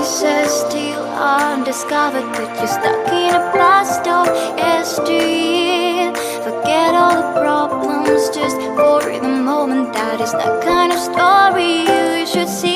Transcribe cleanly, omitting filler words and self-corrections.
pieces still undiscovered, but you're stuck in a blast of history. Forget all the problems just for the moment. That is the kind of story you should see.